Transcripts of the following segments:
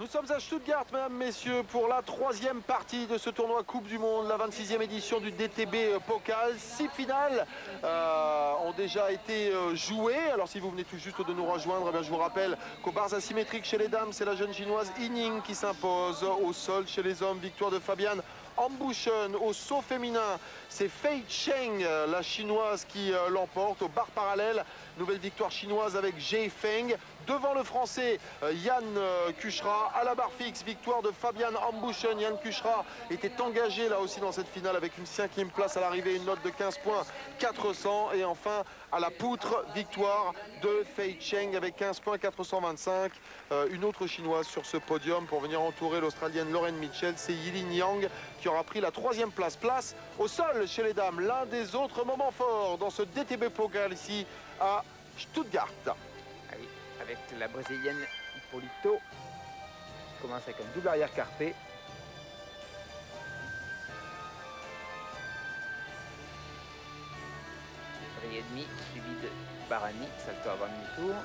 Nous sommes à Stuttgart, mesdames, messieurs, pour la troisième partie de ce tournoi Coupe du Monde, la 26e édition du DTB Pokal. 6 finales ont déjà été jouées. Alors si vous venez tout juste de nous rejoindre, eh bien, je vous rappelle qu'aux barres asymétriques chez les dames, c'est la jeune chinoise Yining qui s'impose. Au sol chez les hommes, victoire de Fabian Ambuchen. Au saut féminin, c'est Fei Cheng, la chinoise, qui l'emporte. Aux barres parallèles, nouvelle victoire chinoise avec Jie Feng. Devant le français, Yann Kuchra. À la barre fixe, victoire de Fabian Ambuchen. Yann Kuchra était engagé là aussi dans cette finale avec une 5e place à l'arrivée, une note de 15 points 400. Et enfin, à la poutre, victoire de Fei Cheng avec 15 points 425. Une autre chinoise sur ce podium pour venir entourer l'Australienne Lauren Mitchell, c'est Yilin Yang qui aura pris la 3e place. Place au sol chez les dames, l'un des autres moments forts dans ce DTB Pokal ici à Stuttgart. Allez, avec la brésilienne Hippolito qui commence avec un double arrière carpé. Et demi suivi de Barani, salto avant demi-tour.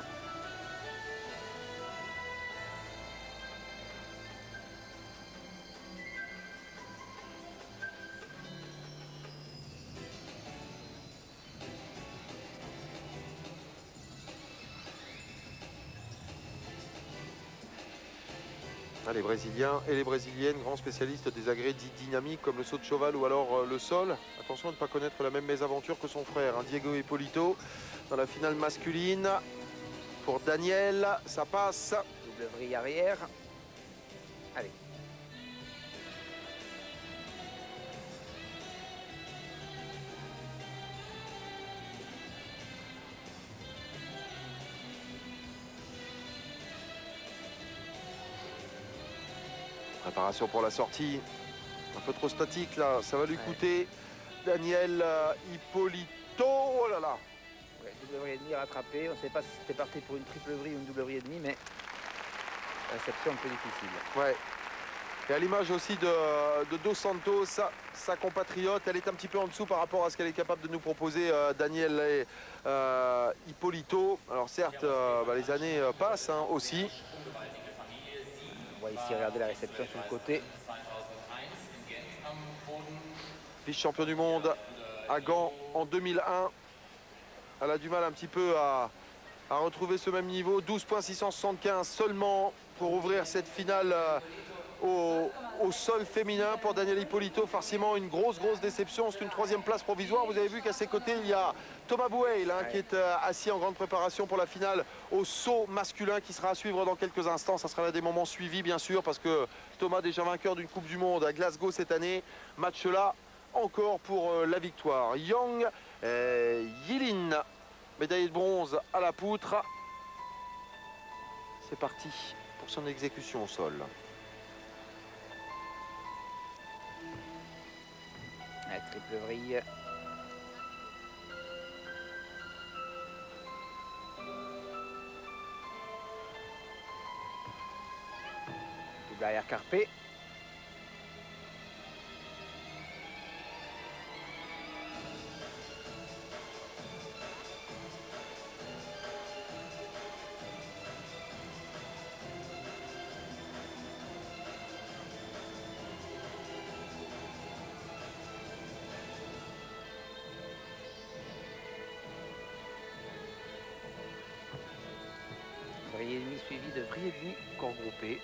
Les Brésiliens et les Brésiliennes, grands spécialistes des agrès dits dynamiques comme le saut de cheval ou alors le sol. Attention à ne pas connaître la même mésaventure que son frère, Diego Hippolito, dans la finale masculine. Pour Daniel, ça passe. Double vrille arrière. Allez. Préparation pour la sortie. Un peu trop statique là, ça va lui coûter. Daniel Hippolito, oh là là. Ouais, double vrille et demi rattrapé. On ne sait pas si c'était parti pour une triple vrille ou une double vrille et demi, mais réception un peu difficile. Ouais. Et à l'image aussi de Dos Santos, sa compatriote, elle est un petit peu en dessous par rapport à ce qu'elle est capable de nous proposer, Daniel et Hippolito. Alors certes, les années passent aussi. On va ici regarder la réception sur le côté. Vice-champion du monde à Gand en 2001. Elle a du mal un petit peu à retrouver ce même niveau. 12,675 seulement pour ouvrir cette finale au sol féminin pour Daniel Hippolito. Forcément une grosse déception. C'est une 3e place provisoire. Vous avez vu qu'à ses côtés il y a Thomas Bouhel qui est assis en grande préparation pour la finale au saut masculin qui sera à suivre dans quelques instants. Ça sera là des moments suivis bien sûr parce que Thomas déjà vainqueur d'une Coupe du Monde à Glasgow cette année. Match là encore pour la victoire. Yang Yilin, médaille de bronze à la poutre. C'est parti pour son exécution au sol. La triple vrille. Double arrière carpé. Vrille et demi suivi de vrille et demi corps groupé.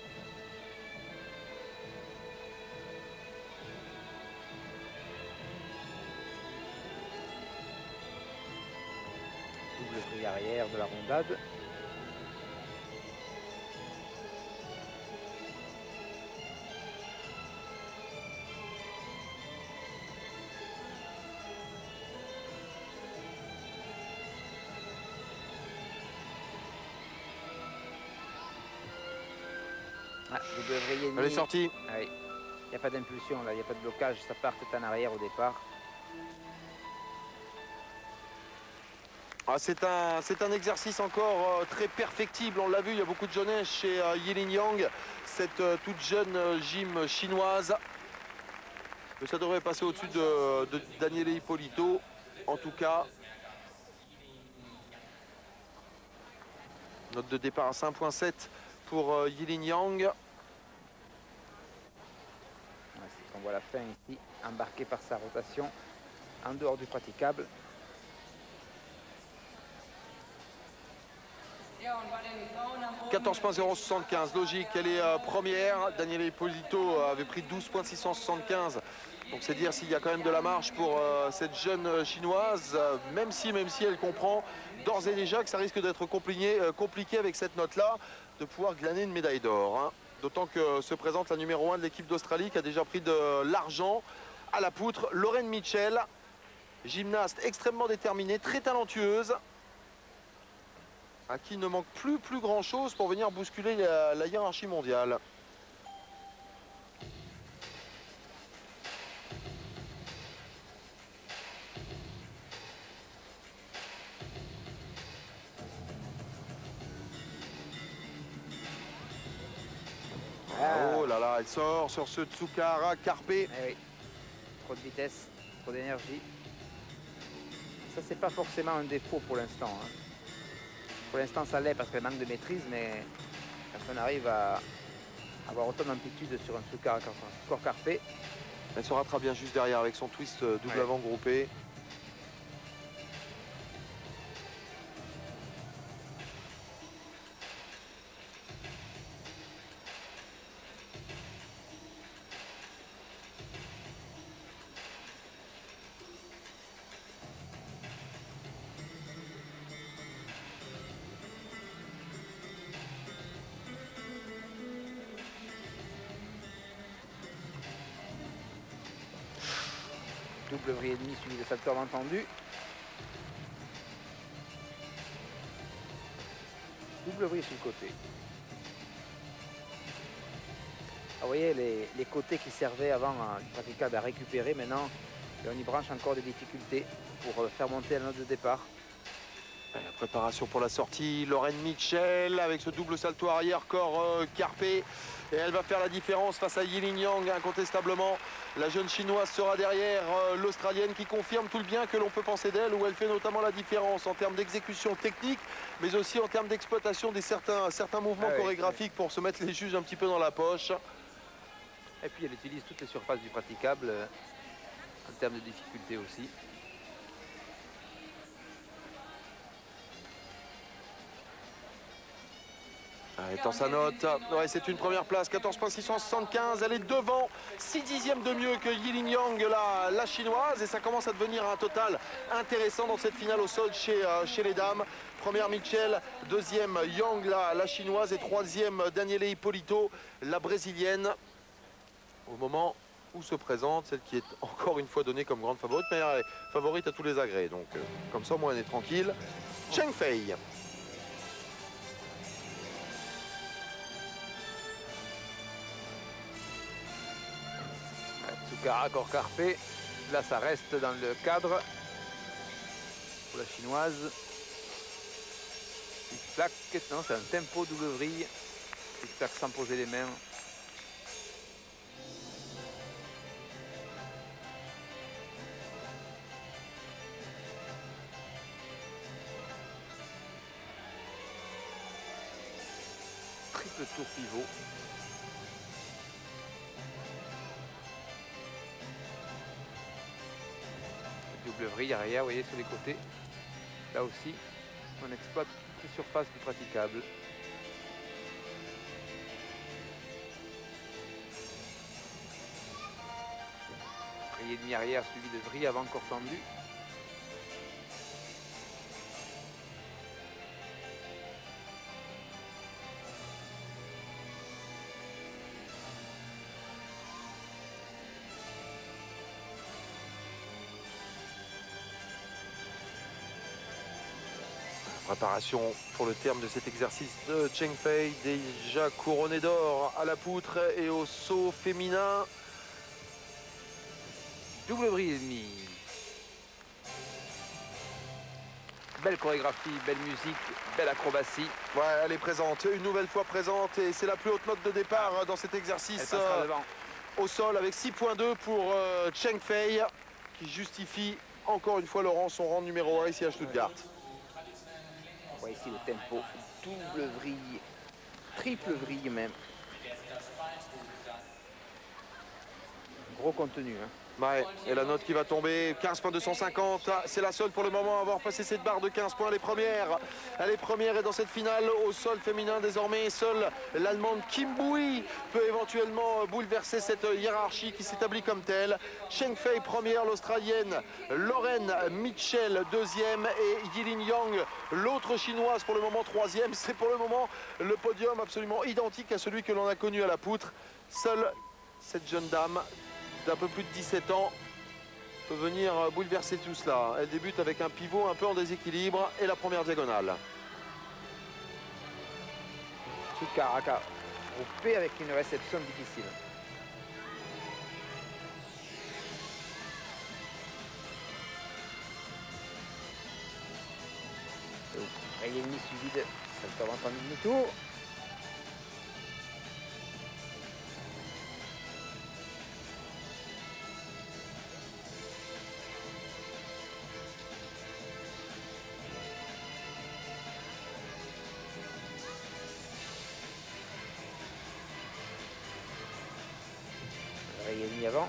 Double vrille arrière de la rondade. Double vrille et demi. Elle est sortie. Il n'y a pas d'impulsion là, il n'y a pas de blocage, ça part tout en arrière au départ. C'est un exercice encore très perfectible, on l'a vu, il y a beaucoup de jeunesse chez Yilin Yang, cette toute jeune gym chinoise. Mais ça devrait passer au-dessus de Daniel Hippolito, en tout cas. Note de départ à 5,7 pour Yilin Yang. On voit la fin ici, embarquée par sa rotation en dehors du praticable. « 14.075, logique, elle est première. Daniele Ippolito avait pris 12.675. Donc c'est dire s'il y a quand même de la marge pour cette jeune chinoise, même si elle comprend d'ores et déjà que ça risque d'être compliqué avec cette note-là de pouvoir glaner une médaille d'or. Hein. D'autant que se présente la numéro 1 de l'équipe d'Australie qui a déjà pris de l'argent à la poutre. Lauren Mitchell, gymnaste extrêmement déterminée, très talentueuse, à qui il ne manque plus grand chose pour venir bousculer la hiérarchie mondiale. Oh là là, elle sort sur ce Tsukahara Carpe. Eh oui. Trop de vitesse, trop d'énergie. Ça, c'est pas forcément un défaut pour l'instant. Hein. Pour l'instant, ça l'est parce qu'elle manque de maîtrise, mais quand on arrive à avoir autant d'amplitude sur un Tsukahara Carpe. Elle se rattrape bien juste derrière avec son twist double avant groupé. Double vrille et demi suivi de salto avant tendu. Double vrille sur le côté. Ah, vous voyez les côtés qui servaient avant du praticable à récupérer, maintenant on y branche encore des difficultés pour faire monter la note de départ. La préparation pour la sortie, Lauren Mitchell avec ce double salto arrière corps Carpe. Et elle va faire la différence face à Yilin Yang incontestablement. La jeune chinoise sera derrière l'australienne qui confirme tout le bien que l'on peut penser d'elle, où elle fait notamment la différence en termes d'exécution technique, mais aussi en termes d'exploitation des certains mouvements chorégraphiques pour se mettre les juges un petit peu dans la poche. Et puis elle utilise toutes les surfaces du praticable en termes de difficulté aussi. Dans sa note, ouais, c'est une première place, 14.675, elle est devant, 6 dixièmes de mieux que Yilin Yang, la chinoise, et ça commence à devenir un total intéressant dans cette finale au sol chez les dames. Première Mitchell, deuxième Yang, la chinoise, et troisième Daniele Ippolito, la brésilienne, au moment où se présente celle qui est encore une fois donnée comme grande favorite, mais elle est favorite à tous les agrès, donc comme ça au moins elle est tranquille. Cheng Fei. Tsukahara corps Carpe, là ça reste dans le cadre pour la chinoise. Tic-tac, non c'est un tempo double vrille, tic-tac sans poser les mains. Triple tour pivot. Double vrille arrière, vous voyez, sur les côtés. Là aussi, on exploite toutes les surfaces du praticable. Vrille et demi arrière suivi de vrille avant corps tendu. Préparation pour le terme de cet exercice de Cheng Fei, déjà couronné d'or à la poutre et au saut féminin. Double vrille et demi. Belle chorégraphie, belle musique, belle acrobatie. Ouais, elle est présente, une nouvelle fois présente, et c'est la plus haute note de départ dans cet exercice au sol avec 6.2 pour Cheng Fei, qui justifie encore une fois Laurent son rang numéro 1 ici à Stuttgart. On voit ici le tempo, double vrille, triple vrille même. Gros contenu. Hein. Ouais, et la note qui va tomber, 15.250, c'est la seule pour le moment à avoir passé cette barre de 15 points. Elle est première et dans cette finale au sol féminin désormais, seule l'Allemande Kim Bui peut éventuellement bouleverser cette hiérarchie qui s'établit comme telle. Cheng Fei première, l'Australienne Lauren Mitchell deuxième et Yilin Yang, l'autre chinoise pour le moment troisième. C'est pour le moment le podium absolument identique à celui que l'on a connu à la poutre. Seule cette jeune dame d'un peu plus de 17 ans peut venir bouleverser tout cela. Elle débute avec un pivot un peu en déséquilibre et la première diagonale. Tsukaraka groupé avec une réception difficile. Rayeni suivi de salto avant en demi-tour. Rayeni avant.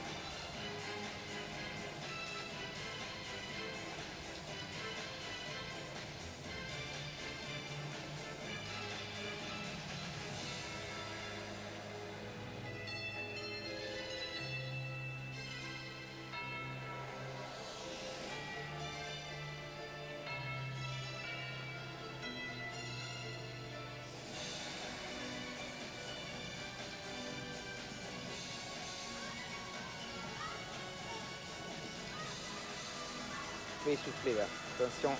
Essoufflé là, attention.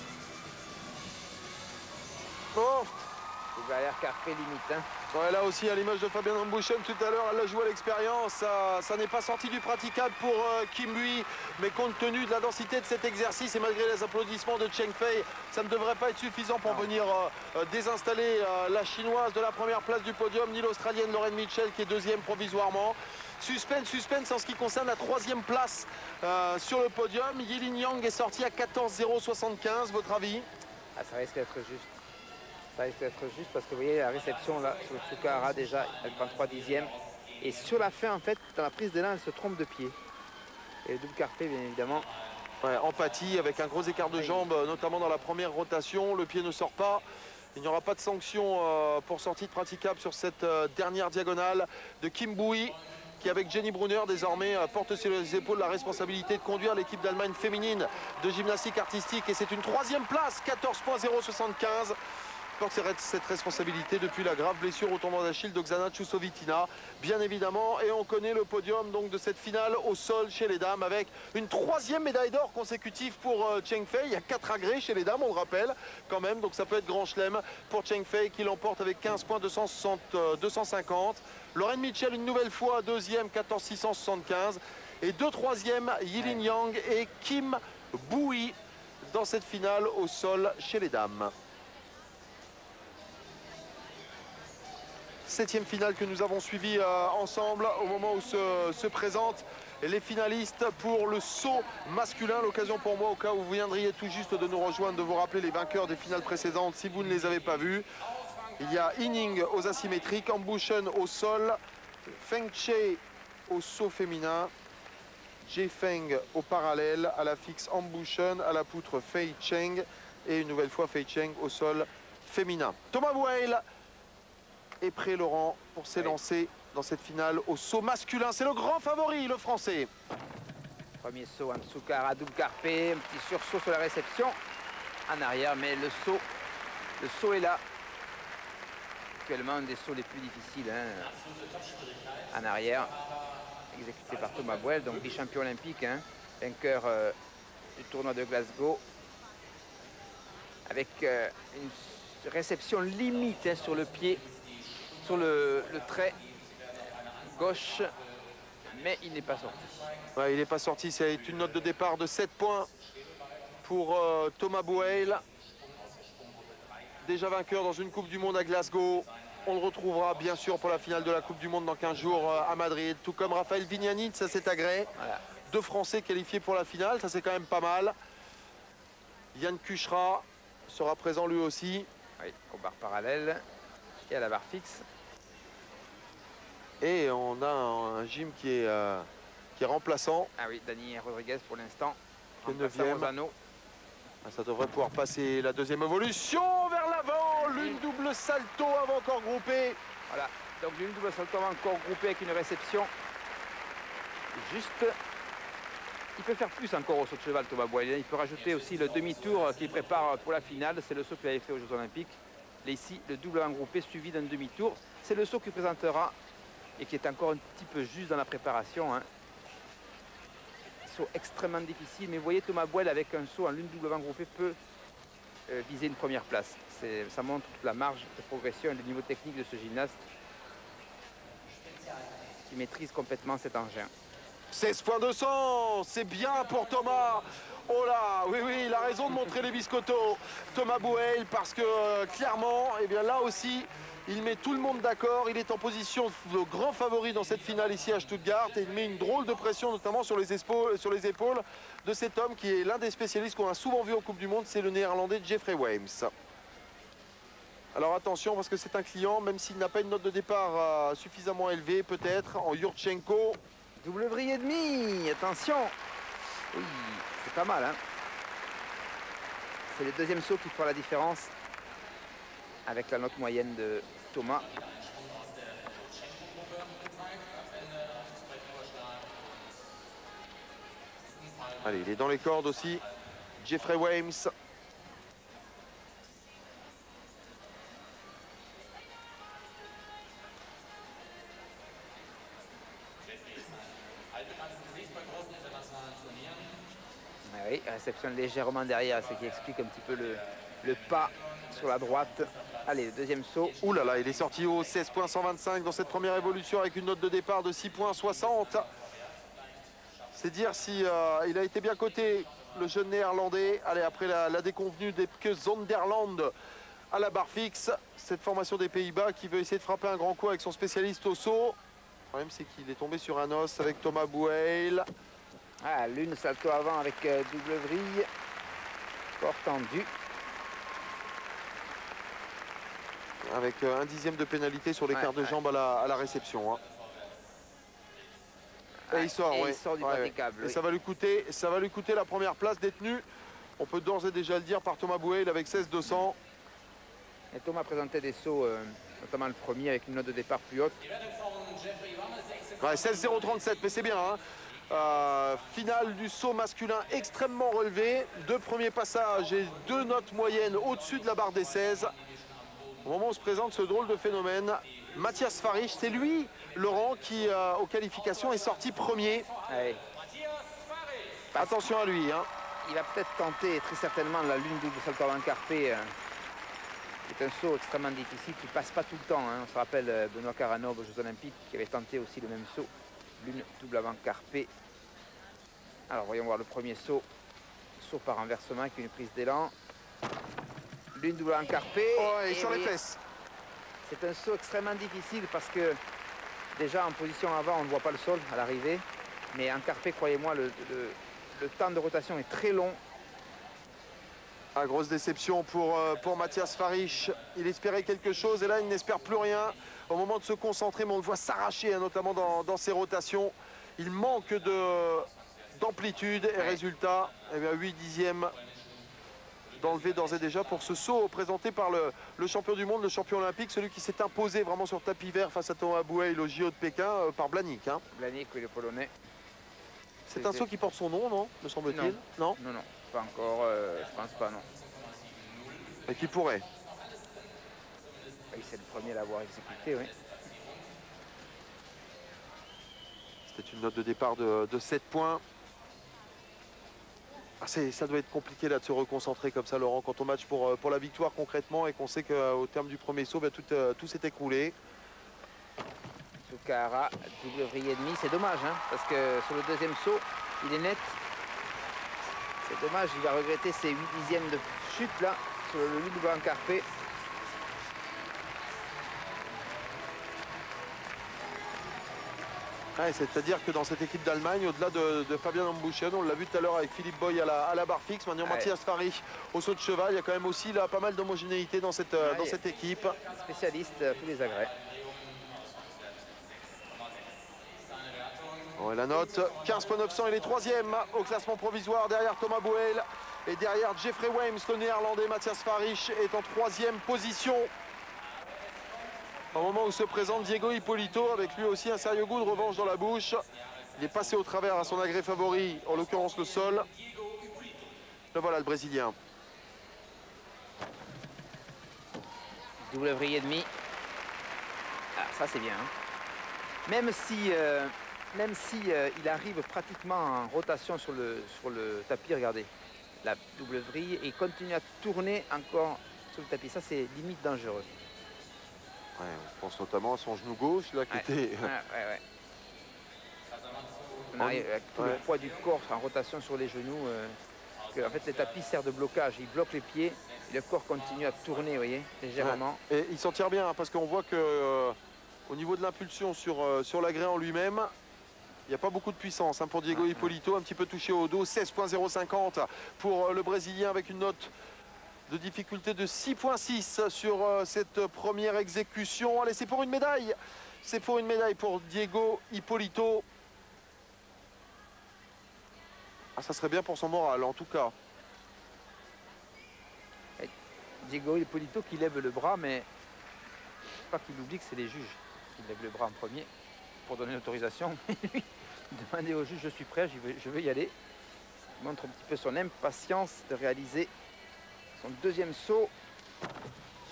Oh, C'est derrière Carpe limite. Hein. ouais, là aussi à l'image de Fabienne Ambouchen tout à l'heure, elle a joué à l'expérience. Ça n'est pas sorti du praticable pour Kim Bui, mais compte tenu de la densité de cet exercice et malgré les applaudissements de Cheng Fei, ça ne devrait pas être suffisant pour venir désinstaller la chinoise de la première place du podium, ni l'Australienne Lauren Mitchell qui est deuxième provisoirement. Suspense en ce qui concerne la troisième place sur le podium. Yilin Yang est sorti à 14,075, votre avis? Ah, ça risque d'être juste. Ça risque d'être juste parce que vous voyez la réception là sur le Tsukahara déjà, elle prend 3 dixièmes. Et sur la fin en fait, dans la prise d'élan, elle se trompe de pied. Et le double carpé bien évidemment. Ouais, empathie avec un gros écart de jambes, notamment dans la première rotation. Le pied ne sort pas. Il n'y aura pas de sanction pour sortie de praticable sur cette dernière diagonale de Kim Bui, qui avec Jenny Brunner désormais porte sur les épaules la responsabilité de conduire l'équipe d'Allemagne féminine de gymnastique artistique. Et c'est une troisième place, 14.075. Porte cette responsabilité depuis la grave blessure au tendon d'Achille d'Oksana Chusovitina, bien évidemment. Et on connaît le podium donc de cette finale au sol chez les dames avec une troisième médaille d'or consécutive pour Cheng Fei. Il y a 4 agrès chez les dames, on le rappelle quand même. Donc ça peut être grand chelem pour Cheng Fei qui l'emporte avec 15.250. Lauren Mitchell une nouvelle fois deuxième, 14.675. Et deux troisièmes, Yilin Yang et Kim Bui dans cette finale au sol chez les dames. 7e finale que nous avons suivie ensemble au moment où se présentent les finalistes pour le saut masculin. L'occasion pour moi, au cas où vous viendriez tout juste de nous rejoindre, de vous rappeler les vainqueurs des finales précédentes si vous ne les avez pas vus. Il y a Yining aux asymétriques, Ambushen au sol, Feng Che au saut féminin, Jie Feng au parallèle, à la fixe Ambushen, à la poutre Fei Cheng et une nouvelle fois Fei Cheng au sol féminin. Thomas Weil est prêt, Laurent, pour s'élancer dans cette finale au saut masculin. C'est le grand favori, le français. Premier saut en Tsukahara, double carpé, un petit sursaut sur la réception. En arrière, mais le saut est là. Actuellement, un des sauts les plus difficiles. Hein. En arrière, exécuté par Thomas Buell, donc vice-champion olympique, hein, vainqueur du tournoi de Glasgow. Avec une réception limite hein, sur le pied. Sur le trait gauche, mais il n'est pas sorti. Ouais, il n'est pas sorti, c'est une note de départ de 7 points pour Thomas Buell. Déjà vainqueur dans une Coupe du Monde à Glasgow. On le retrouvera bien sûr pour la finale de la Coupe du Monde dans 15 jours à Madrid. Tout comme Raphaël Vignani, ça s'est agréé. Voilà. 2 Français qualifiés pour la finale, ça c'est quand même pas mal. Yann Kuchra sera présent lui aussi. Oui, au bar parallèle et à la barre fixe. Et on a un gym qui est qui est remplaçant. Ah oui, Dani Rodriguez pour l'instant. Le 9e. Ça devrait pouvoir passer la deuxième évolution vers l'avant. L'une double salto avant encore groupé. Voilà, donc l'une double salto avant encore groupé avec une réception. Juste, il peut faire plus encore au saut de cheval, Thomas Boyle. Il peut rajouter aussi le demi-tour qu'il prépare pour la finale. C'est le saut qu'il avait fait aux Jeux Olympiques. Là, ici, le double avant groupé suivi d'un demi-tour. C'est le saut qu'il présentera et qui est encore un petit peu juste dans la préparation. Hein. Saut extrêmement difficile, mais vous voyez Thomas Boyle avec un saut en lune double avant groupé peut viser une première place. Ça montre la marge de progression et le niveau technique de ce gymnaste qui maîtrise complètement cet engin. 16.200, c'est bien pour Thomas. Oh là, oui, il a raison de montrer les biscottos, Thomas Boyle, parce que clairement, eh bien là aussi, il met tout le monde d'accord. Il est en position de grand favori dans cette finale ici à Stuttgart et il met une drôle de pression, notamment sur les épaules de cet homme qui est l'un des spécialistes qu'on a souvent vu en Coupe du Monde, c'est le néerlandais Jeffrey Wames. Alors attention parce que c'est un client, même s'il n'a pas une note de départ suffisamment élevée, peut-être en Yurchenko. Double vrille et demi, attention. Oui, c'est pas mal. Hein. C'est le deuxième saut qui fera la différence avec la note moyenne de Thomas. Allez, il est dans les cordes aussi, Jeffrey Wames. Oui, réception légèrement derrière, ce qui explique un petit peu le pas sur la droite. Allez, le deuxième saut. Ouh là là, il est sorti au 16.125 dans cette première évolution avec une note de départ de 6.60. C'est dire si il a été bien coté, le jeune néerlandais. Allez, après la déconvenue d'Epke Zonderland à la barre fixe, cette formation des Pays-Bas qui veut essayer de frapper un grand coup avec son spécialiste au saut. Le problème, c'est qu'il est tombé sur un os avec Thomas Boyle. Ah, l'une salto avant avec double vrille. Fort tendu. Avec un dixième de pénalité sur l'écart de jambe à la réception. Hein. Et il sort, il sort du praticable. Et ça va lui coûter la première place détenue. On peut d'ores et déjà le dire par Thomas Boyle avec 16.200. Et Thomas présentait des sauts, notamment le premier avec une note de départ plus haute. Ouais, 16.037, mais c'est bien. Hein. Finale du saut masculin extrêmement relevé. Deux premiers passages et deux notes moyennes au-dessus de la barre des 16. Au moment où se présente ce drôle de phénomène, Matthias Farish, c'est lui, Laurent, qui aux qualifications est sorti premier. Allez. Attention à lui. Hein. Il va peut-être tenter très certainement la lune double salto avant carpé. C'est un saut extrêmement difficile qui ne passe pas tout le temps. Hein. On se rappelle Benoît Karanov aux Jeux Olympiques qui avait tenté aussi le même saut. Lune double avant carpé. Alors voyons voir le premier saut. Saut par renversement avec une prise d'élan. Lune double avant carpé. Oh, et sur les fesses. C'est un saut extrêmement difficile parce que déjà en position avant on ne voit pas le sol à l'arrivée. Mais en carpé, croyez-moi, le temps de rotation est très long. Ah, grosse déception pour Matthias Farish. Il espérait quelque chose et là il n'espère plus rien. Au moment de se concentrer, mais on le voit s'arracher, hein, notamment dans ses rotations. Il manque d'amplitude et résultat, eh bien, 8 dixièmes d'enlever d'ores et déjà pour ce saut présenté par le champion du monde, le champion olympique, celui qui s'est imposé vraiment sur tapis vert face à Thomas Boyle au JO de Pékin par Blahnik. Hein. Blahnik, oui, le Polonais. C'est un saut qui porte son nom, non, me semble-t-il? Non, non, pas encore, je pense pas, non. Et qui pourrait. Oui, c'est le premier à l'avoir exécuté, oui. C'était une note de départ de 7 points. Ah, ça doit être compliqué là de se reconcentrer comme ça, Laurent, quand on match pour la victoire concrètement et qu'on sait qu'au terme du premier saut, ben, tout s'est écroulé. Tsukahara, double vrille et demi, c'est dommage, hein, parce que sur le deuxième saut, il est net. C'est dommage, il va regretter ses 8 dixièmes de chute là, sur le double en carpé. Ouais, c'est-à-dire que dans cette équipe d'Allemagne, au-delà de Fabian Ambouchen, on l'a vu tout à l'heure avec Philippe Boy à la barre fixe, maintenant Matthias Farish au saut de cheval, il y a quand même aussi là, pas mal d'homogénéité dans cette équipe. Spécialiste à tous les agrès. Ouais, la note 15,900, il est troisième au classement provisoire derrière Thomas Bouhel et derrière Jeffrey Waimes, le néerlandais. Matthias Farich est en troisième position. Au moment où se présente Diego Hippolito, avec lui aussi un sérieux goût de revanche dans la bouche. Il est passé au travers à son agrès favori, en l'occurrence le sol. Le voilà le Brésilien. Double vrille et demi. Ah, ça c'est bien. Hein. Même si il arrive pratiquement en rotation sur le tapis, regardez, la double vrille, et il continue à tourner encore sur le tapis. Ça c'est limite dangereux. Ouais, on pense notamment à son genou gauche là qui était. Ouais. On arrive avec tout le poids du corps en rotation sur les genoux. En fait, les tapis servent de blocage. Il bloque les pieds et le corps continue à tourner, vous voyez, légèrement. Ouais. Et il s'en tire bien hein, parce qu'on voit que au niveau de l'impulsion sur l'agrès en lui-même, il n'y a pas beaucoup de puissance hein, pour Diego Hippolito. Un petit peu touché au dos, 16,050 pour le Brésilien avec une note de difficulté de 6,6 sur cette première exécution. Allez, c'est pour une médaille. C'est pour une médaille pour Diego Hippolito. Ah, ça serait bien pour son moral, en tout cas. Diego Hippolito qui lève le bras, mais pas qu'il oublie que c'est les juges qui lèvent le bras en premier pour donner l'autorisation. Demandez au juge, je suis prêt, je veux y aller. Il montre un petit peu son impatience de réaliser son deuxième saut.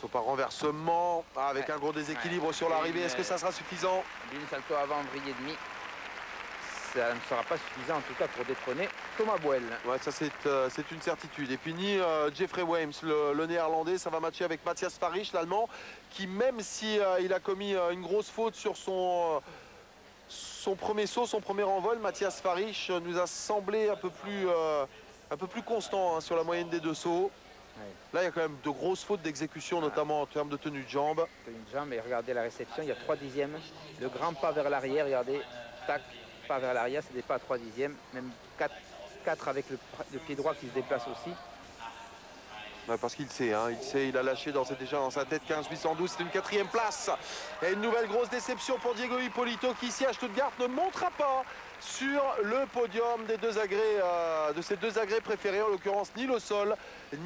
Saut par renversement, avec un gros déséquilibre sur l'arrivée. Est-ce que ça sera suffisant? Une salto avant, vrille et demi. Ça ne sera pas suffisant en tout cas pour détrôner Thomas Bouhel. Ouais, ça c'est une certitude. Et puis ni Jeffrey Waimes, le néerlandais, ça va matcher avec Matthias Farich, l'allemand, qui même si il a commis une grosse faute sur son premier saut, son premier envol, Matthias Farich nous a semblé un peu plus constant hein, sur la moyenne des deux sauts. Ouais. Là, il y a quand même de grosses fautes d'exécution, notamment en termes de tenue de jambe. Tenue de jambe, et regardez la réception, il y a 3 dixièmes. Le grand pas vers l'arrière, regardez, tac, pas vers l'arrière, c'est des pas à 3 dixièmes, même 4 avec le pied droit qui se déplace aussi. Ouais, parce qu'il sait, hein, il a lâché déjà dans sa tête 15,812, c'est une 4e place. Et une nouvelle grosse déception pour Diego Hippolito qui ici à Stuttgart ne montera pas sur le podium des deux agrès, de ses deux agrès préférés, en l'occurrence ni le sol,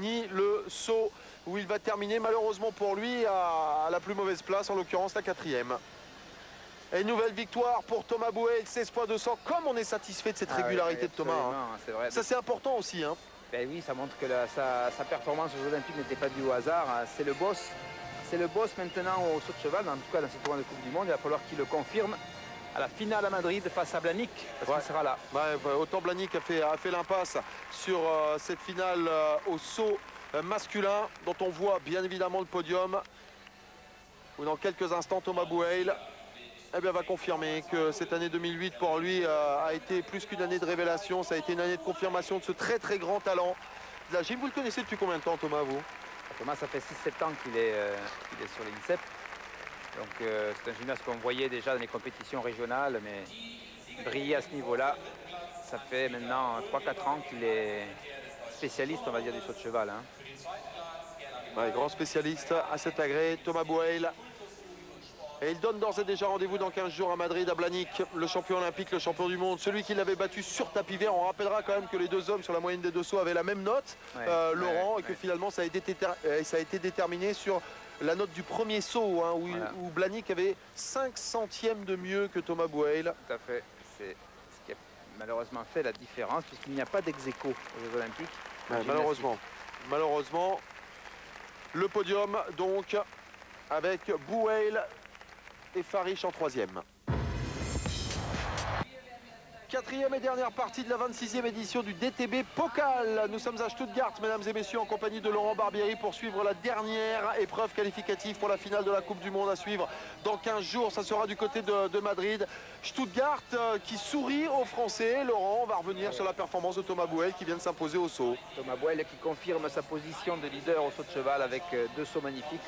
ni le saut, où il va terminer malheureusement pour lui à la plus mauvaise place, en l'occurrence la 4e. Et une nouvelle victoire pour Thomas Bouhel, 16,200, comme on est satisfait de cette régularité de Thomas. Hein. Vrai. Ça c'est important aussi. Hein. Ben oui, ça montre que sa performance aux Jeux Olympiques n'était pas due au hasard. C'est le boss. C'est le boss maintenant au saut de cheval, en tout cas dans cette tournoi de Coupe du Monde. Il va falloir qu'il le confirme à la finale à Madrid face à Blanic, parce qu'il sera là. Ouais, autant Blanic a fait l'impasse sur cette finale au saut masculin, dont on voit bien évidemment le podium, où dans quelques instants Thomas Bouhel va confirmer que cette année 2008 pour lui a été plus qu'une année de révélation. Ça a été une année de confirmation de ce très très grand talent de la gym. Vous le connaissez depuis combien de temps, Thomas, vous? Thomas, ça fait 6-7 ans qu'il est sur l'INSEP. Donc c'est un gymnaste qu'on voyait déjà dans les compétitions régionales, mais briller à ce niveau-là, ça fait maintenant 3-4 ans qu'il est spécialiste, on va dire, du saut de cheval. Hein. Ouais, grand spécialiste à cet agrès, Thomas Bouhel. Et il donne d'ores et déjà rendez-vous dans 15 jours à Madrid, à Blanic, le champion olympique, le champion du monde, celui qui l'avait battu sur tapis vert. On rappellera quand même que les deux hommes sur la moyenne des deux sauts avaient la même note, Laurent, et que finalement ça a été déterminé sur la note du premier saut, hein, où Blanic avait 5 centièmes de mieux que Thomas Bouhel. Tout à fait. C'est ce qui a malheureusement fait la différence, puisqu'il n'y a pas d'ex-aequo aux Jeux Olympiques. Ouais, malheureusement, le podium donc avec Bouhel et Farich en 3e. 4e et dernière partie de la 26e édition du DTB Pokal. Nous sommes à Stuttgart, mesdames et messieurs, en compagnie de Laurent Barbieri pour suivre la dernière épreuve qualificative pour la finale de la Coupe du Monde à suivre dans 15 jours. Ça sera du côté de Madrid. Stuttgart qui sourit aux Français. Laurent, on va revenir sur la performance de Thomas Bouhel qui vient de s'imposer au saut. Thomas Bouhel qui confirme sa position de leader au saut de cheval avec 2 sauts magnifiques.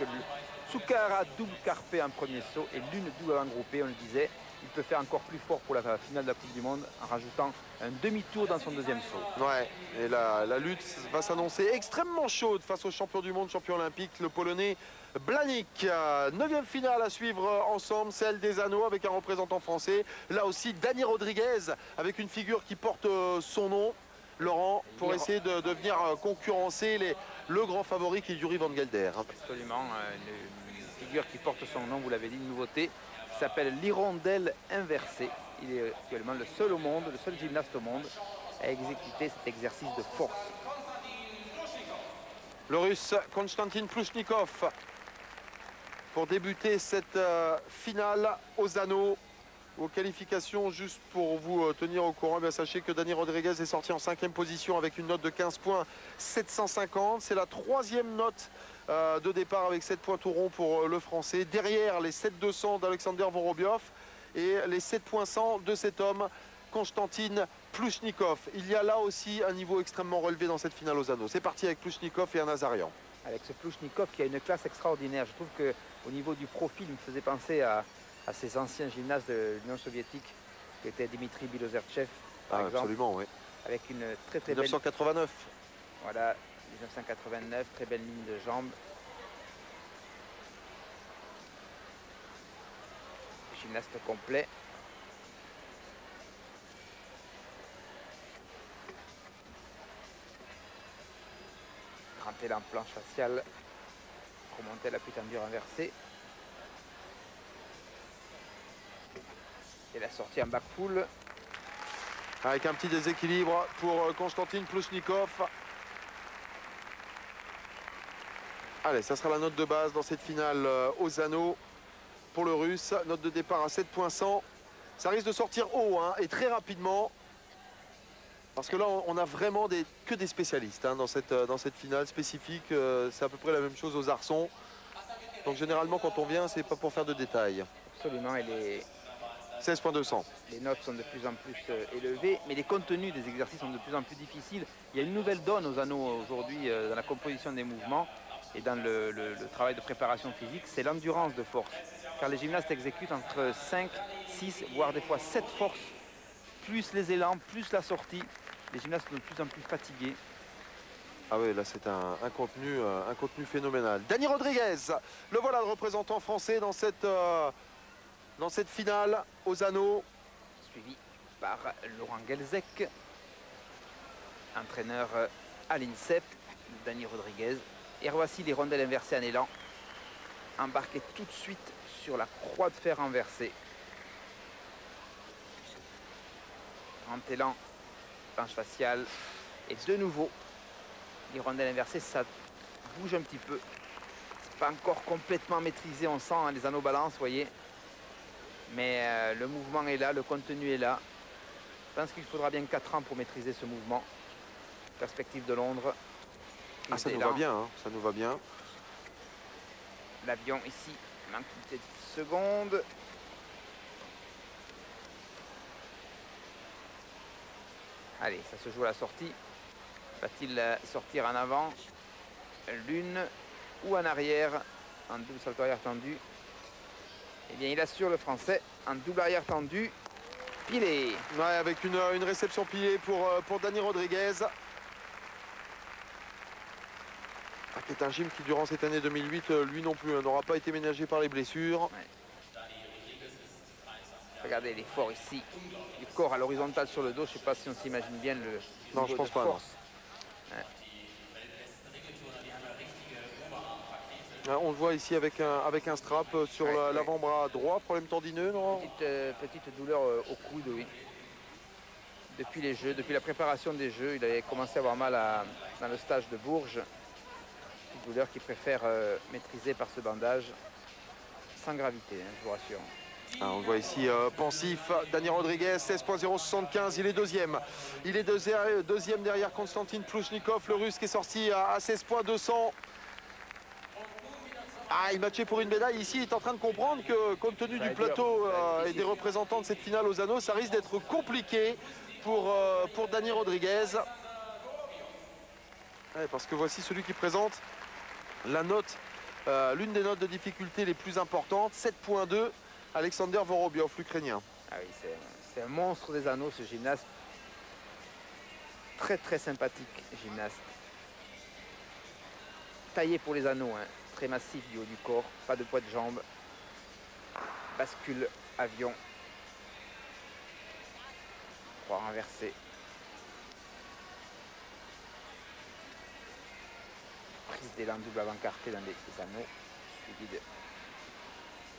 Tsukahara double carpé en premier saut et l'une double avant groupée, on le disait. il peut faire encore plus fort pour la finale de la Coupe du Monde en rajoutant un demi-tour dans son deuxième saut. Ouais, et la lutte va s'annoncer extrêmement chaude face au champion du monde, champion olympique, le Polonais Blanik. 9e finale à suivre ensemble, celle des anneaux avec un représentant français. Là aussi, Dani Rodriguez avec une figure qui porte son nom, Laurent, pour essayer de venir concurrencer le grand favori qui est Yuri Van Gelder. Absolument, une figure qui porte son nom, vous l'avez dit, une nouveauté, qui s'appelle l'hirondelle inversée. Il est actuellement le seul au monde, le seul gymnaste au monde à exécuter cet exercice de force. Le Russe Konstantin Plouchnikov pour débuter cette finale aux anneaux. Aux qualifications, juste pour vous tenir au courant, bien, sachez que Dani Rodriguez est sorti en 5e position avec une note de 15 points 750. C'est la 3e note de départ avec 7 points tout rond pour le Français. Derrière les 7,200 d'Alexander Vorobiov et les 7 points 100 de cet homme, Konstantin Plouchnikov. Il y a là aussi un niveau extrêmement relevé dans cette finale aux anneaux. C'est parti avec Plouchnikov et un Nazarian. Avec ce Plouchnikov qui a une classe extraordinaire. Je trouve qu'au niveau du profil, il me faisait penser à ces anciens gymnastes de l'Union soviétique, qui étaient Dimitri Bilozertchev, par exemple. Absolument, oui. Avec une très belle... 1989. Voilà, 1989, très belle ligne de jambes. Gymnaste complet. Grand élan planche faciale. Remonter la putain dure inversée. Et la sortie en back full. Avec un petit déséquilibre pour Konstantin Plouchnikov. Allez, ça sera la note de base dans cette finale aux anneaux pour le Russe. Note de départ à 7,100. Ça risque de sortir haut hein, et très rapidement. Parce que là, on a vraiment que des spécialistes hein, dans cette finale spécifique. C'est à peu près la même chose aux arçons. Donc généralement, quand on vient, c'est pas pour faire de détails. Absolument, et les 16,200. Les notes sont de plus en plus élevées, mais les contenus des exercices sont de plus en plus difficiles. Il y a une nouvelle donne aux anneaux aujourd'hui dans la composition des mouvements et dans le travail de préparation physique, c'est l'endurance de force. Car les gymnastes exécutent entre 5, 6, voire des fois 7 forces, plus les élans, plus la sortie. Les gymnastes sont de plus en plus fatigués. Ah oui, là c'est un contenu phénoménal. Dani Rodriguez, le voilà le représentant français dans cette finale aux anneaux. Suivi par Laurent Gelzek, entraîneur à l'INSEP, Dani Rodriguez. Et voici les rondelles inversées en élan, embarquées tout de suite sur la croix de fer inversée. Grand élan, planche faciale, et de nouveau, les rondelles inversées, ça bouge un petit peu. Pas encore complètement maîtrisé, on sent hein, les anneaux balance, vous voyez. Mais le mouvement est là, le contenu est là. Je pense qu'il faudra bien 4 ans pour maîtriser ce mouvement. Perspective de Londres. Ah, ça nous va bien, hein, ça nous va bien. L'avion ici, manque une petite seconde. Allez, ça se joue à la sortie. Va-t-il sortir en avant, l'une ou en arrière, en double salto arrière tendu? Eh bien, il assure le Français en double arrière tendu, pilé. Ouais, avec une réception pilée pour Dani Rodriguez. Ah, qui est un gym qui, durant cette année 2008, lui non plus, n'aura pas été ménagé par les blessures. Ouais. Regardez l'effort ici du corps à l'horizontale sur le dos. Je ne sais pas si on s'imagine bien le non, je pense pas. Force. Ouais. On le voit ici avec un strap sur l'avant-bras droit, problème tendineux, non? Petite douleur au coude, oui. Depuis les Jeux, depuis la préparation des Jeux, il avait commencé à avoir mal dans le stage de Bourges. Une douleur qu'il préfère maîtriser par ce bandage, sans gravité, hein, je vous rassure. Ah, on le voit ici, pensif, Dani Rodriguez, 16,075, il est deuxième. Il est deuxième derrière Konstantin Plouchnikov, le Russe qui est sorti à 16,200. Ah, il matchait pour une médaille ici, il est en train de comprendre que compte tenu du plateau et des représentants de cette finale aux anneaux, ça risque d'être compliqué pour Dani Rodriguez. Ouais, parce que voici celui qui présente la note, l'une des notes de difficulté les plus importantes, 7,2, Alexander Vorobiov, l'Ukrainien. Ah oui, c'est un monstre des anneaux, ce gymnaste. Très très sympathique gymnaste. Taillé pour les anneaux, hein. Très massif du haut du corps, pas de poids de jambes. Bascule, avion. Croix renversée. Prise d'élan double avant carpé dans les anneaux. Suivi de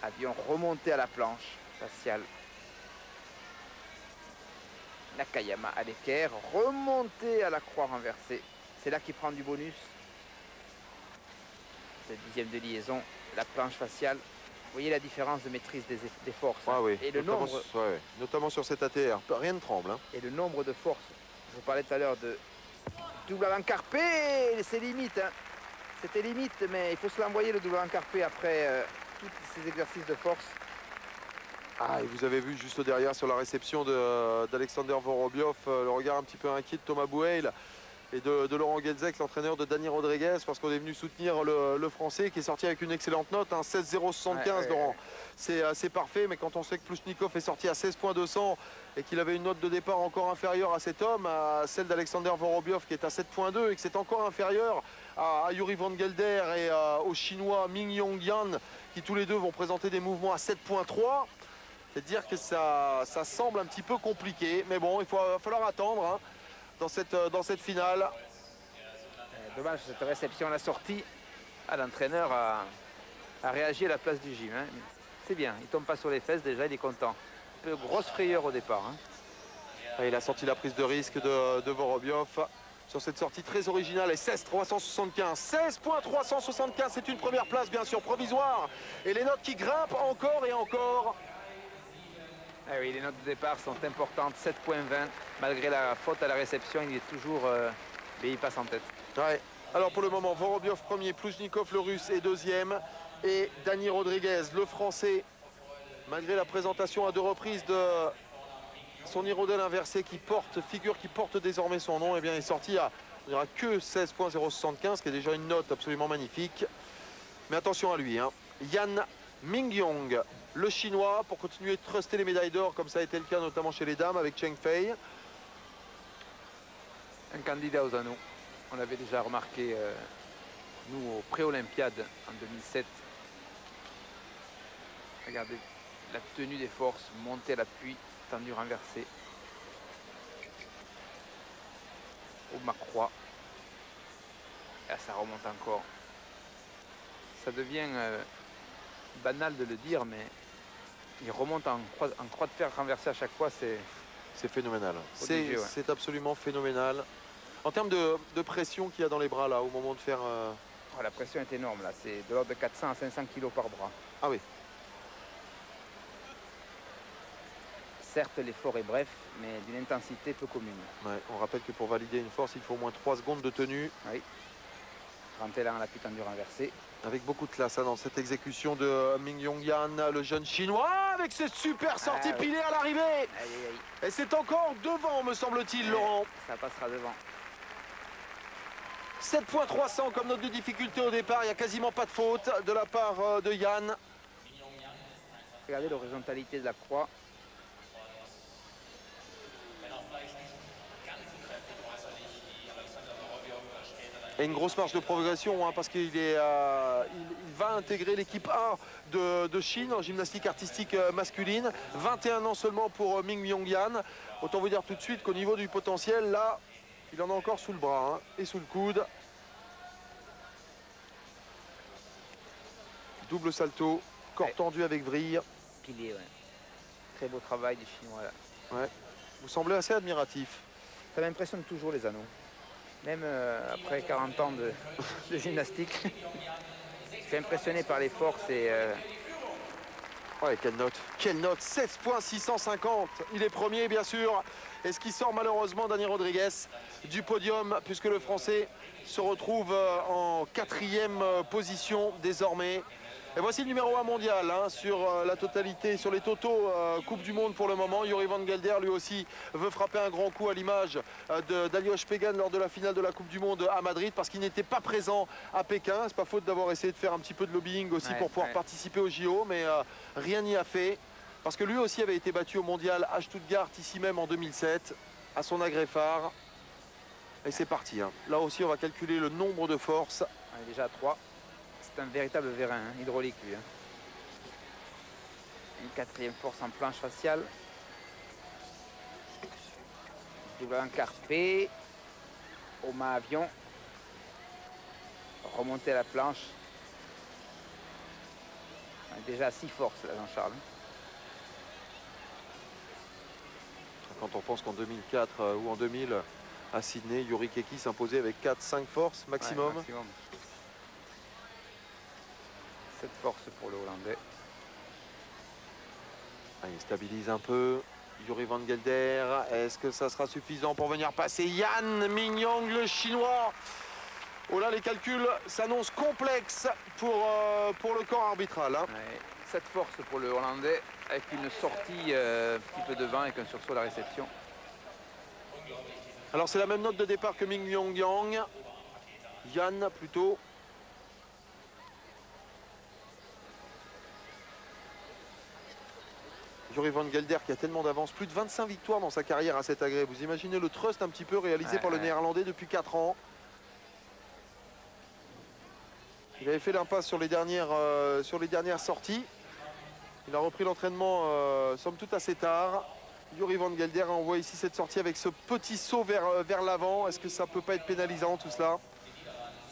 avion remonté à la planche faciale. Nakayama à l'équerre, remonté à la croix renversée. C'est là qu'il prend du bonus. Le 10e de liaison, la planche faciale. Vous voyez la différence de maîtrise des forces. Ah oui. Et le nombre, notamment sur cet ATR, rien ne tremble. Hein. et le nombre de forces. Je vous parlais tout à l'heure de double avant carpé, c'est limite. Hein. C'était limite, mais il faut se l'envoyer le double avant carpé après tous ces exercices de force. Ah, et vous avez vu juste derrière sur la réception d'Alexander Vorobiov, le regard un petit peu inquiet de Thomas Bouheil et de Laurent Guelzec, l'entraîneur de Dani Rodriguez, parce qu'on est venu soutenir le Français qui est sorti avec une excellente note, hein, 16,075 Laurent. C'est parfait, mais quand on sait que Plouchnikov est sorti à 16,200 et qu'il avait une note de départ encore inférieure à cet homme, à celle d'Alexander Vorobiov qui est à 7,2 et que c'est encore inférieur à Yuri Van Gelder et au Chinois Ming Yongyan, qui tous les deux vont présenter des mouvements à 7,3. C'est dire que ça semble un petit peu compliqué, mais bon, il va falloir attendre hein, dans cette finale. Dommage cette réception à la sortie. Ah, l'entraîneur a réagi à la place du gym. Hein. C'est bien, il tombe pas sur les fesses déjà, il est content. Un peu grosse frayeur au départ. Hein. Et il a sorti la prise de risque de Vorobiov sur cette sortie très originale et 16,375. 16,375, c'est une première place bien sûr provisoire. Et les notes qui grimpent encore et encore. Ah oui, les notes de départ sont importantes, 7,20. Malgré la faute à la réception, il est toujours... mais il passe en tête. Ouais. Alors pour le moment, Vorobiov premier, Plouchnikov le russe est deuxième. Et Dani Rodriguez, le français, malgré la présentation à 2 reprises de son hirondelle inversée figure qui porte désormais son nom, et bien, est sorti à il n'y aura que 16,075, qui est déjà une note absolument magnifique. Mais attention à lui, hein. Yan Mingyong, le chinois, pour continuer de truster les médailles d'or, comme ça a été le cas notamment chez les dames avec Cheng Fei. Un candidat aux anneaux. On l'avait déjà remarqué, nous, au pré-olympiade en 2007. Regardez la tenue des forces, montée à l'appui, tendu renversé. Au ma-croix. Et là, ça remonte encore. Ça devient banal de le dire, mais il remonte en croix de fer renversée à chaque fois. C'est phénoménal. Ouais. C'est absolument phénoménal. En termes de pression qu'il y a dans les bras là, au moment de faire... Oh, la pression est énorme là, c'est de l'ordre de 400 à 500 kg par bras. Ah oui. Certes, l'effort est bref, mais d'une intensité peu commune. Ouais, on rappelle que pour valider une force, il faut au moins 3 secondes de tenue. Oui. Rentrer là en appui tendu renversé. Avec beaucoup de classe hein, dans cette exécution de Ming Yongyan, le jeune chinois, avec ses super sorties pilées à l'arrivée. Et c'est encore devant, me semble-t-il, Laurent. Ça passera devant. 7,300 comme note de difficulté au départ, il n'y a quasiment pas de faute de la part de Yan. Regardez l'horizontalité de la croix. Et une grosse marge de progression hein, parce qu'il il va intégrer l'équipe 1 de Chine en gymnastique artistique masculine. 21 ans seulement pour Ming Yongyan. Autant vous dire tout de suite qu'au niveau du potentiel, là, il en a encore sous le bras hein, et sous le coude. Double salto, corps tendu avec vrille. Pilé, ouais. Très beau travail des Chinois là. Ouais. Vous semblez assez admiratif. Ça m'impressionne toujours les anneaux. Même après 40 ans de gymnastique. Je suis impressionné par les forces et... Ouais, quelle note. Quelle note, 16,650. Il est premier, bien sûr. Et ce qui sort malheureusement, Dani Rodriguez, du podium, puisque le Français se retrouve en 4e position désormais. Et voici le numéro 1 mondial hein, sur la totalité, sur les totaux Coupe du Monde pour le moment. Yuri Van Gelder, lui aussi, veut frapper un grand coup à l'image d'Aliosh Pegan lors de la finale de la Coupe du Monde à Madrid parce qu'il n'était pas présent à Pékin. C'est pas faute d'avoir essayé de faire un petit peu de lobbying aussi pour pouvoir participer au JO, mais rien n'y a fait. Parce que lui aussi avait été battu au mondial à Stuttgart, ici même en 2007, à son agrès phare. Et c'est parti. Hein. Là aussi, on va calculer le nombre de forces. On est déjà à 3. C'est un véritable vérin hein, hydraulique, lui. Hein. Une 4e force en planche faciale. Double encarpé. Au mât avion. Remonter à la planche. On est déjà à 6 forces, là, Jean-Charles. Quand on pense qu'en 2004 ou en 2000, à Sydney, Yuri Keki s'imposait avec 4-5 forces maximum. Ouais, maximum. 7 forces pour le Hollandais. Ah, il stabilise un peu. Yuri Van Gelder, est-ce que ça sera suffisant pour venir passer Yan Mingyong, le Chinois? Oh là, les calculs s'annoncent complexes pour le corps arbitral. Hein. Ouais, 7 forces pour le Hollandais, avec une sortie un petit peu devant, avec un sursaut à la réception. Alors c'est la même note de départ que Mingyong Yang. Yan plutôt. Yuri Van Gelder qui a tellement d'avance, plus de 25 victoires dans sa carrière à cet agrès. Vous imaginez le trust un petit peu réalisé par le Néerlandais depuis 4 ans. Il avait fait l'impasse sur les dernières sorties. Il a repris l'entraînement somme toute assez tard. Yuri Van Gelder, on voit ici cette sortie avec ce petit saut vers l'avant. Est-ce que ça peut pas être pénalisant tout cela?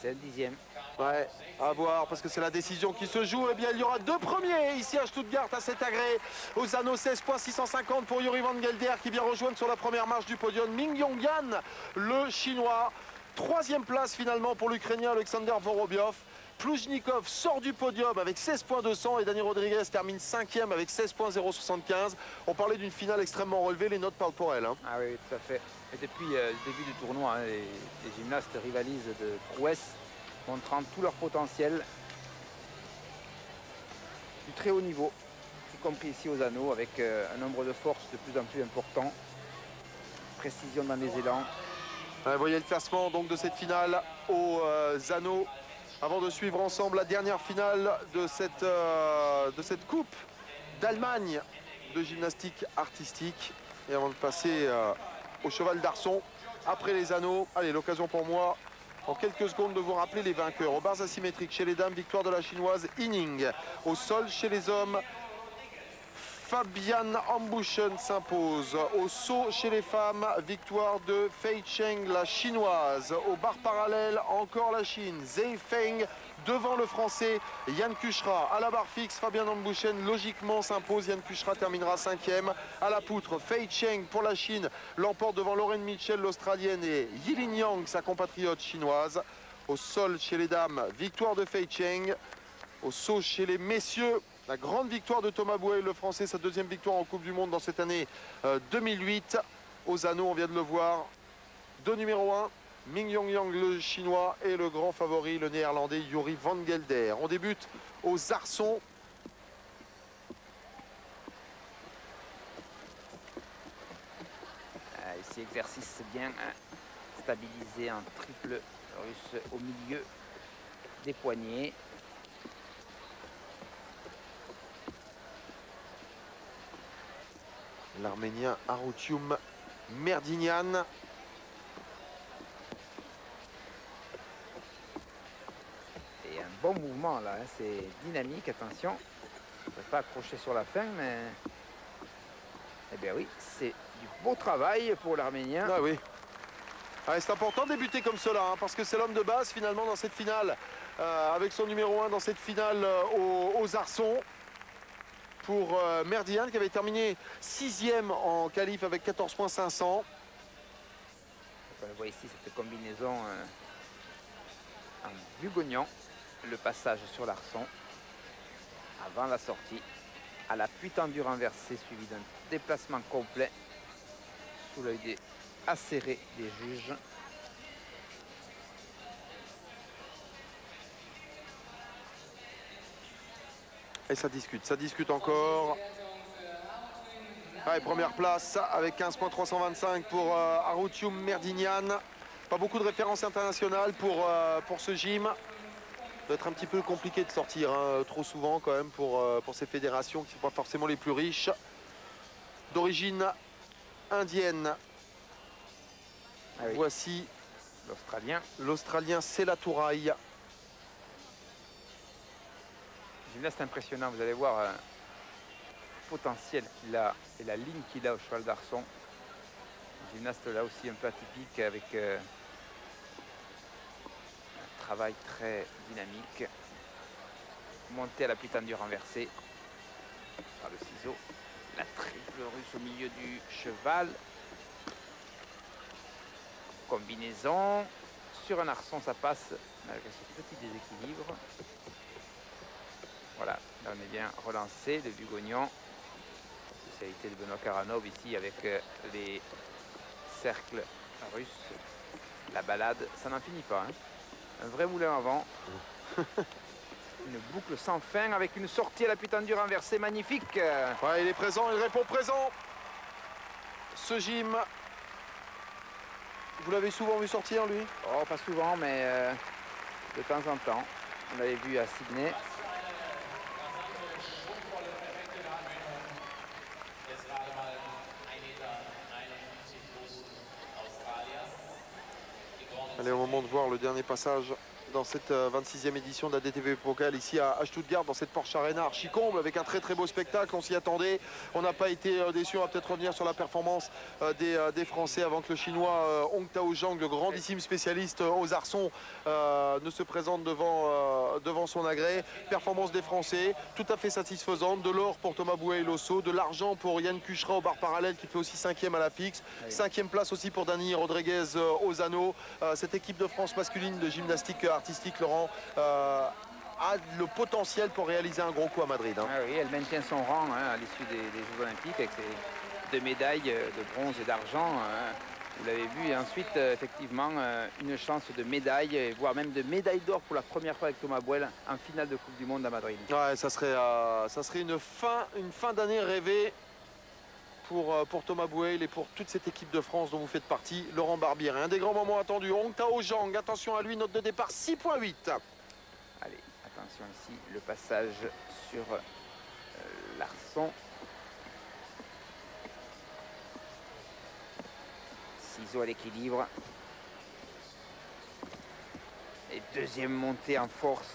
C'est un 10e. Ouais, à voir, parce que c'est la décision qui se joue. Eh bien, il y aura 2 premiers ici à Stuttgart, à cet agrès. Aux anneaux 16,650 pour Yuri Van Gelder qui vient rejoindre sur la première marche du podium Mingyong Yan, le Chinois. 3e place finalement pour l'Ukrainien Alexander Vorobyov. Plujnikov sort du podium avec 16,200 et Dani Rodriguez termine 5e avec 16,075. On parlait d'une finale extrêmement relevée, les notes parlent pour elle. Hein. Ah oui, tout à fait. Et depuis le début du tournoi, hein, les gymnastes rivalisent de prouesse, montrant tout leur potentiel du très haut niveau, y compris ici aux anneaux, avec un nombre de forces de plus en plus important, précision dans les élans. Vous voyez le classement donc de cette finale aux anneaux. Avant de suivre ensemble la dernière finale de cette Coupe d'Allemagne de gymnastique artistique. Et avant de passer au cheval d'arçon, après les anneaux, allez, l'occasion pour moi, en quelques secondes, de vous rappeler les vainqueurs. Aux barres asymétriques, chez les dames, victoire de la chinoise Yining. Au sol, chez les hommes, Fabian Ambuchen s'impose. Au saut chez les femmes, victoire de Fei Cheng, la chinoise. Au bar parallèle, encore la Chine. Zhei Feng devant le français Yann Kuchra. À la barre fixe, Fabian Ambuchen logiquement s'impose. Yann Kuchra terminera 5e. À la poutre, Fei Cheng pour la Chine l'emporte devant Lauren Mitchell, l'Australienne, et Yilin Yang, sa compatriote chinoise. Au sol chez les dames, victoire de Fei Cheng. Au saut chez les messieurs, la grande victoire de Thomas Bouet, le français, sa 2e victoire en Coupe du Monde dans cette année 2008. Aux anneaux, on vient de le voir, 2 numéro 1, Mingyong Yang, le chinois, et le grand favori, le néerlandais, Yuri Van Gelder. On débute aux arçons. Ici, exercice bien stabilisé en triple russe au milieu des poignets. L'Arménien Arutium Merdinian. Et un bon mouvement là, hein. C'est dynamique, attention. On ne peut pas accrocher sur la fin, mais... Eh bien oui, c'est du beau travail pour l'Arménien. Ah oui. Ah, c'est important de débuter comme cela, hein, parce que c'est l'homme de base finalement dans cette finale, avec son numéro 1 dans cette finale aux arçons. Pour Merdinian qui avait terminé 6e en qualif avec 14,500. On voit ici cette combinaison en bugognon, le passage sur l'arçon avant la sortie, à l'appui tendu renversé suivi d'un déplacement complet sous l'œil acéré des juges. Et ça discute encore. Allez, première place avec 15,325 pour Arutium Merdinian. Pas beaucoup de références internationales pour ce gym. doit être un petit peu compliqué de sortir hein, trop souvent quand même pour ces fédérations qui ne sont pas forcément les plus riches. D'origine indienne. Ah oui. Voici L'Australien. l'Australien Selatouraï. Gymnaste impressionnant, vous allez voir le potentiel qu'il a et la ligne qu'il a au cheval d'arçon. Gymnaste là aussi un peu atypique avec un travail très dynamique. Monté à la putain du renversé par le ciseau. La triple russe au milieu du cheval. Combinaison. Sur un arçon, ça passe malgré ce petit déséquilibre. Voilà, là on est bien relancé. Le Bugognon. Spécialité de Benoît Karanov ici avec les cercles russes. La balade, ça n'en finit pas. Hein. Un vrai moulin avant. Une boucle sans fin avec une sortie à la putain du renversé magnifique. Ouais, il est présent, il répond présent. Ce gym, vous l'avez souvent vu sortir lui? Oh, pas souvent, mais de temps en temps. On l'avait vu à Sydney. Allez, au moment de voir le dernier passage dans cette 26e édition de la DTB Pokal ici à Stuttgart, dans cette Porsche Arena archi-comble avec un très très beau spectacle. On s'y attendait, on n'a pas été déçus. On va peut-être revenir sur la performance des Français avant que le Chinois Hong Tao Zhang, le grandissime spécialiste aux arçons, ne se présente devant son agrès. Performance des Français tout à fait satisfaisante. De l'or pour Thomas Bouhey au saut, de l'argent pour Yann Kuchra au bar parallèle qui fait aussi 5e à la fixe. 5e place aussi pour Dani Rodriguez aux anneaux. Cette équipe de France masculine de gymnastique artistique, Laurent, a le potentiel pour réaliser un gros coup à Madrid. Hein. Ah oui, elle maintient son rang hein, à l'issue des Jeux Olympiques avec ses 2 médailles de bronze et d'argent. Vous l'avez vu. Et ensuite, effectivement, une chance de médaille, voire même de médaille d'or pour la première fois avec Thomas Bouhey en finale de Coupe du Monde à Madrid. Ouais, ça serait une fin d'année rêvée pour Thomas Bouhey et pour toute cette équipe de France dont vous faites partie. Laurent Barbier, un des grands moments attendus. Hong Tao Zhang, attention à lui, note de départ 6.8. Allez, attention ici, le passage sur l'arçon. Ciseaux à l'équilibre. Et deuxième montée en force.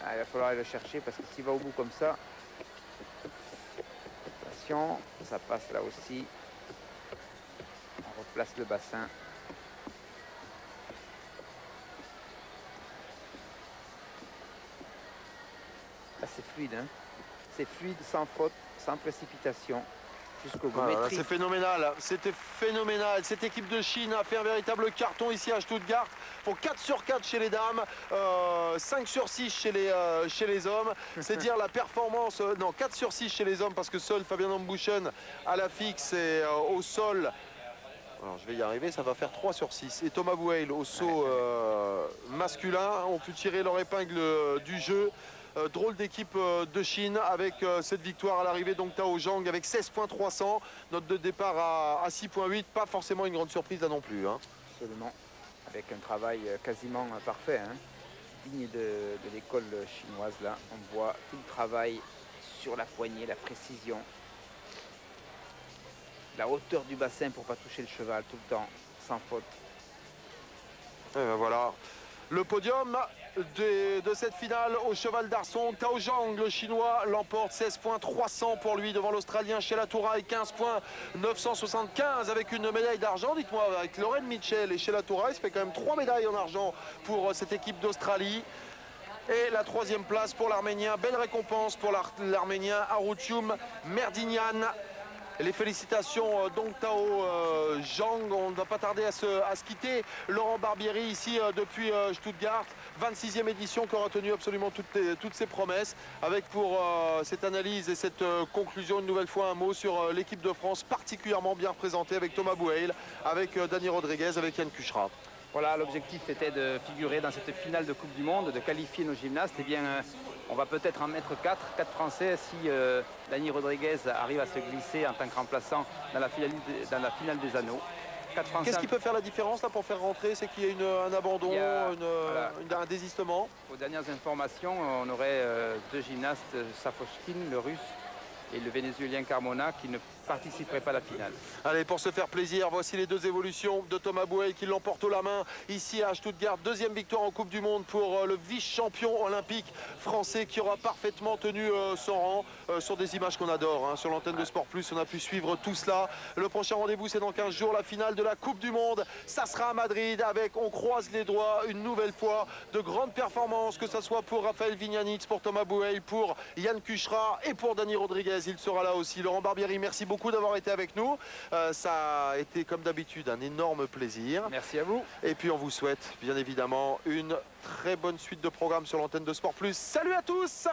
Ah, il va falloir aller le chercher parce que s'il va au bout comme ça, attention, ça passe là aussi. On replace le bassin. Là c'est fluide, hein. C'est fluide, sans faute, sans précipitation. Jusqu'au bout. Voilà, c'est phénoménal, c'était phénoménal. Cette équipe de Chine a fait un véritable carton ici à Stuttgart. Pour 4 sur 4 chez les dames, 5 sur 6 chez les hommes. C'est dire la performance, non 4 sur 6 chez les hommes parce que seul Fabien Ambouchen à la fixe et au sol. Alors je vais y arriver, ça va faire 3 sur 6. Et Thomas Bouhey au saut masculin ont pu tirer leur épingle du jeu. Drôle d'équipe de Chine avec cette victoire à l'arrivée donc Tao Zhang avec 16.300. Note de départ à 6.8. Pas forcément une grande surprise là non plus. Hein. Absolument. Avec un travail quasiment parfait. Hein. Digne de l'école chinoise là. On voit tout le travail sur la poignée, la précision. La hauteur du bassin pour ne pas toucher le cheval tout le temps, sans faute. Et ben voilà. Le podium de cette finale au cheval d'arçon. Tao Zhang, le chinois, l'emporte 16.300 pour lui devant l'Australien Selatouraï, 15.975 avec une médaille d'argent. Dites-moi, avec Lorraine Mitchell et Selatouraï, ça fait quand même 3 médailles en argent pour cette équipe d'Australie. Et la 3e place pour l'Arménien. Belle récompense pour l'Arménien Arutioum Merdinyan. Les félicitations Dong Tao Zhang. On ne va pas tarder à se quitter. Laurent Barbieri ici depuis Stuttgart. 26e édition qui aura tenu absolument toutes ses promesses. Avec pour cette analyse et cette conclusion une nouvelle fois un mot sur l'équipe de France particulièrement bien représentée avec Thomas Bouhey, avec Dani Rodriguez, avec Yann Kuchra. Voilà, l'objectif était de figurer dans cette finale de Coupe du Monde, de qualifier nos gymnastes. Eh bien, on va peut-être en mettre 4 Français si Dani Rodriguez arrive à se glisser en tant que remplaçant dans la finale des anneaux. 4 Français. Qu'est-ce qui peut faire la différence là pour faire rentrer? C'est qu'il y a un abandon, voilà. un désistement? Aux dernières informations, on aurait 2 gymnastes, Safochkin, le russe, et le vénézuélien Carmona, qui ne participeraient pas à la finale. Allez, pour se faire plaisir, voici les deux évolutions de Thomas Bouhey qui l'emporte haut la main ici à Stuttgart. Deuxième victoire en Coupe du Monde pour le vice-champion olympique français qui aura parfaitement tenu son rang sur des images qu'on adore. Hein. Sur l'antenne de Sport Plus, on a pu suivre tout cela. Le prochain rendez-vous, c'est dans 15 jours, la finale de la Coupe du Monde. Ça sera à Madrid avec, on croise les doigts, une nouvelle fois, de grandes performances, que ce soit pour Raphaël Vignanix, pour Thomas Bouhey, pour Yann Kuchra et pour Dani Rodriguez. Il sera là aussi. Laurent Barbieri, merci beaucoup d'avoir été avec nous. Ça a été comme d'habitude un énorme plaisir. Merci à vous. Et puis on vous souhaite bien évidemment une très bonne suite de programmes sur l'antenne de Sport Plus. Salut à tous!